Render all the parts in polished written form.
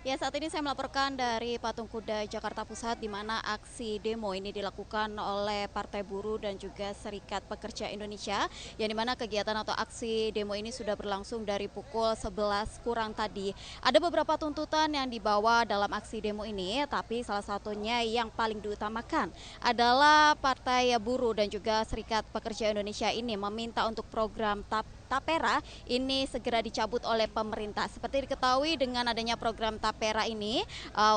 Ya, saat ini saya melaporkan dari Patung Kuda Jakarta Pusat di mana aksi demo ini dilakukan oleh Partai Buruh dan juga Serikat Pekerja Indonesia, yang di mana kegiatan atau aksi demo ini sudah berlangsung dari pukul 11 kurang tadi. Ada beberapa tuntutan yang dibawa dalam aksi demo ini, tapi salah satunya yang paling diutamakan adalah Partai Buruh dan juga Serikat Pekerja Indonesia ini meminta untuk program Tapera ini segera dicabut oleh pemerintah. Seperti diketahui dengan adanya program Tapera ini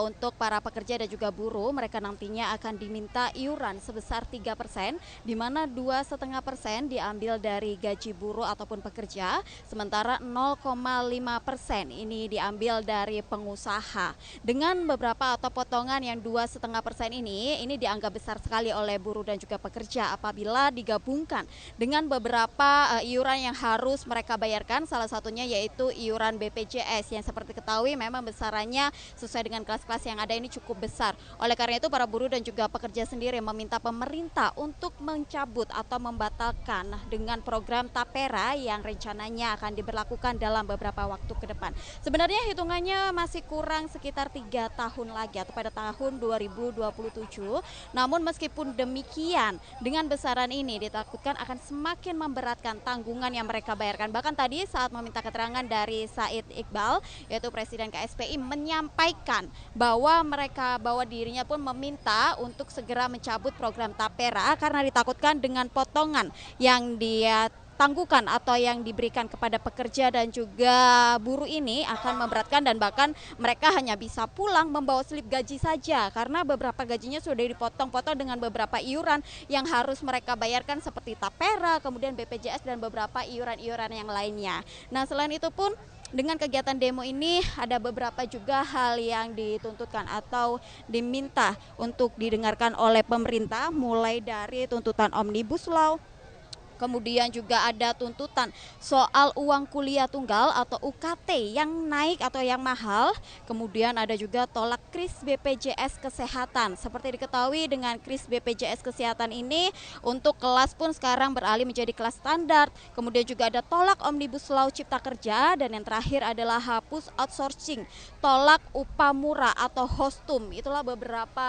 untuk para pekerja dan juga buruh, mereka nantinya akan diminta iuran sebesar 3%, di mana 2,5% diambil dari gaji buruh ataupun pekerja, sementara 0,5% ini diambil dari pengusaha. Dengan beberapa atau potongan yang 2,5% ini dianggap besar sekali oleh buruh dan juga pekerja apabila digabungkan dengan beberapa iuran yang harus mereka bayarkan, salah satunya yaitu iuran BPJS yang seperti ketahui memang besarannya sesuai dengan kelas-kelas yang ada ini cukup besar. Oleh karena itu para buruh dan juga pekerja sendiri meminta pemerintah untuk mencabut atau membatalkan dengan program Tapera yang rencananya akan diberlakukan dalam beberapa waktu ke depan. Sebenarnya hitungannya masih kurang sekitar 3 tahun lagi atau pada tahun 2027. Namun meskipun demikian, dengan besaran ini ditakutkan akan semakin memberatkan tanggungan yang mereka bayarkan. Bahkan tadi saat meminta keterangan dari Said Iqbal, yaitu Presiden KSPI, menyampaikan bahwa dirinya pun meminta untuk segera mencabut program Tapera karena ditakutkan dengan potongan yang dia tangguhkan atau yang diberikan kepada pekerja dan juga buruh ini akan memberatkan, dan bahkan mereka hanya bisa pulang membawa slip gaji saja karena beberapa gajinya sudah dipotong-potong dengan beberapa iuran yang harus mereka bayarkan seperti Tapera, kemudian BPJS dan beberapa iuran-iuran yang lainnya. Nah, selain itu pun dengan kegiatan demo ini ada beberapa juga hal yang dituntutkan atau diminta untuk didengarkan oleh pemerintah, mulai dari tuntutan Omnibus Law. Kemudian juga ada tuntutan soal uang kuliah tunggal atau UKT yang naik atau yang mahal. Kemudian ada juga tolak kris BPJS Kesehatan. Seperti diketahui dengan kris BPJS Kesehatan ini untuk kelas pun sekarang beralih menjadi kelas standar. Kemudian juga ada tolak Omnibus Law Cipta Kerja, dan yang terakhir adalah hapus outsourcing, tolak upah murah atau hostum. Itulah beberapa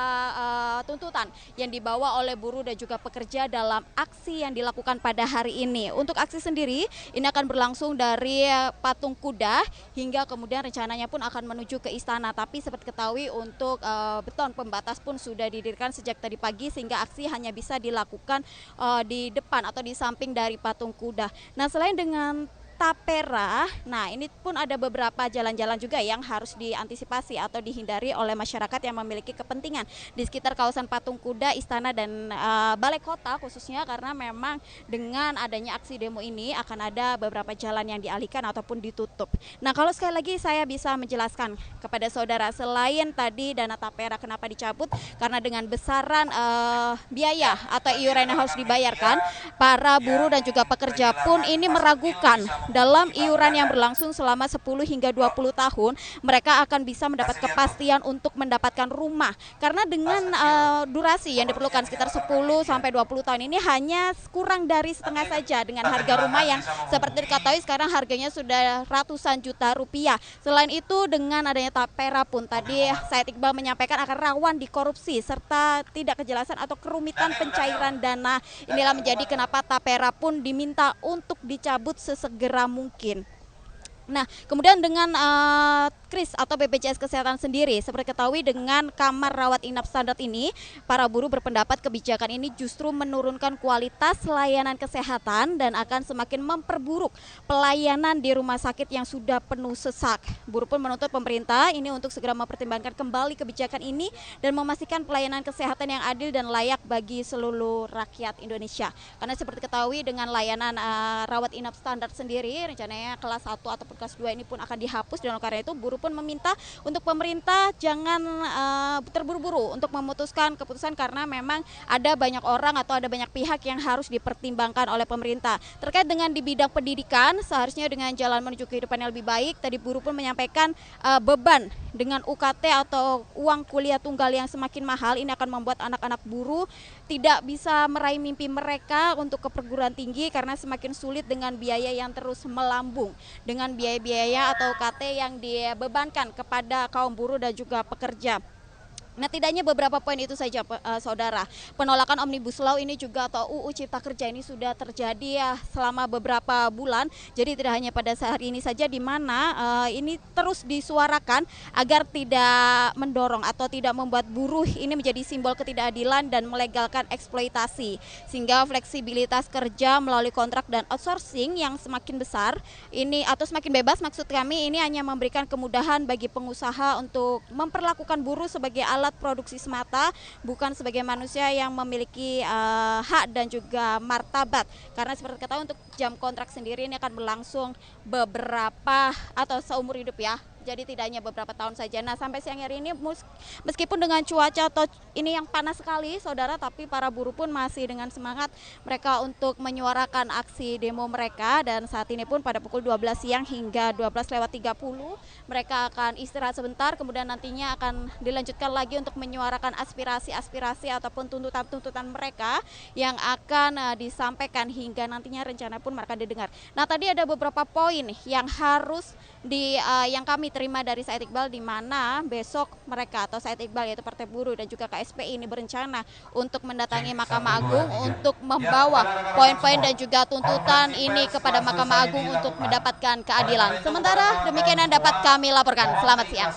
tuntutan yang dibawa oleh buruh dan juga pekerja dalam aksi yang dilakukan pada hari ini. Untuk aksi sendiri ini akan berlangsung dari Patung Kuda hingga kemudian rencananya pun akan menuju ke istana. Tapi seperti ketahui untuk beton pembatas pun sudah didirikan sejak tadi pagi sehingga aksi hanya bisa dilakukan di depan atau di samping dari Patung Kuda. Nah, selain dengan Tapera, nah ini pun ada beberapa jalan-jalan juga yang harus diantisipasi atau dihindari oleh masyarakat yang memiliki kepentingan di sekitar kawasan Patung Kuda, Istana dan Balai Kota khususnya, karena memang dengan adanya aksi demo ini akan ada beberapa jalan yang dialihkan ataupun ditutup. Nah, kalau sekali lagi saya bisa menjelaskan kepada saudara, selain tadi dana Tapera kenapa dicabut, karena dengan besaran biaya atau iuran yang harus dibayarkan, para buruh dan juga pekerja pun ini meragukan dalam iuran yang berlangsung selama 10 hingga 20 tahun, mereka akan bisa mendapat kepastian untuk mendapatkan rumah. Karena dengan durasi yang diperlukan sekitar 10 sampai 20 tahun ini hanya kurang dari setengah saja dengan harga rumah yang seperti diketahui sekarang harganya sudah ratusan juta rupiah. Selain itu dengan adanya Tapera pun tadi Said Iqbal menyampaikan akan rawan dikorupsi serta tidak kejelasan atau kerumitan pencairan dana. Inilah menjadi kenapa Tapera pun diminta untuk dicabut sesegera mungkin. Nah, kemudian dengan kris atau BPJS Kesehatan sendiri, seperti ketahui dengan kamar rawat inap standar ini, para buruh berpendapat kebijakan ini justru menurunkan kualitas layanan kesehatan dan akan semakin memperburuk pelayanan di rumah sakit yang sudah penuh sesak. Buruh pun menuntut pemerintah ini untuk segera mempertimbangkan kembali kebijakan ini dan memastikan pelayanan kesehatan yang adil dan layak bagi seluruh rakyat Indonesia. Karena seperti ketahui dengan layanan rawat inap standar sendiri, rencananya kelas 1 atau kelas 2 ini pun akan dihapus, dan karena itu buruh pun meminta untuk pemerintah jangan terburu-buru untuk memutuskan keputusan, karena memang ada banyak orang atau ada banyak pihak yang harus dipertimbangkan oleh pemerintah. Terkait dengan di bidang pendidikan, seharusnya dengan jalan menuju kehidupan yang lebih baik, tadi buruh pun menyampaikan beban dengan UKT atau uang kuliah tunggal yang semakin mahal ini akan membuat anak-anak buruh tidak bisa meraih mimpi mereka untuk ke perguruan tinggi karena semakin sulit dengan biaya yang terus melambung, dengan biaya-biaya atau UKT yang dibebankan kepada kaum buruh dan juga pekerja. Nah, tidak hanya beberapa poin itu saja, Saudara. Penolakan Omnibus Law ini juga atau UU Cipta Kerja ini sudah terjadi ya selama beberapa bulan. Jadi tidak hanya pada saat ini saja di mana ini terus disuarakan agar tidak mendorong atau tidak membuat buruh ini menjadi simbol ketidakadilan dan melegalkan eksploitasi. Sehingga fleksibilitas kerja melalui kontrak dan outsourcing yang semakin besar ini atau semakin bebas maksud kami ini hanya memberikan kemudahan bagi pengusaha untuk memperlakukan buruh sebagai alat produksi semata, bukan sebagai manusia yang memiliki hak dan juga martabat. Karena seperti ketahui untuk jam kontrak sendiri ini akan berlangsung beberapa atau seumur hidup ya. Jadi tidak hanya beberapa tahun saja. Nah, sampai siang hari ini meskipun dengan cuaca atau ini yang panas sekali, Saudara, tapi para buruh pun masih dengan semangat mereka untuk menyuarakan aksi demo mereka, dan saat ini pun pada pukul 12 siang hingga 12:30 mereka akan istirahat sebentar, kemudian nantinya akan dilanjutkan lagi untuk menyuarakan aspirasi-aspirasi ataupun tuntutan-tuntutan mereka yang akan disampaikan hingga nantinya rencana pun mereka didengar. Nah, tadi ada beberapa poin yang harus yang kami terima dari Said Iqbal, di mana besok mereka atau Said Iqbal yaitu Partai Buruh dan juga KSPI ini berencana untuk mendatangi Mahkamah Agung untuk membawa poin-poin dan juga tuntutan ini kepada Mahkamah Agung untuk mendapatkan keadilan. Sementara demikian yang dapat kami laporkan. Selamat siang.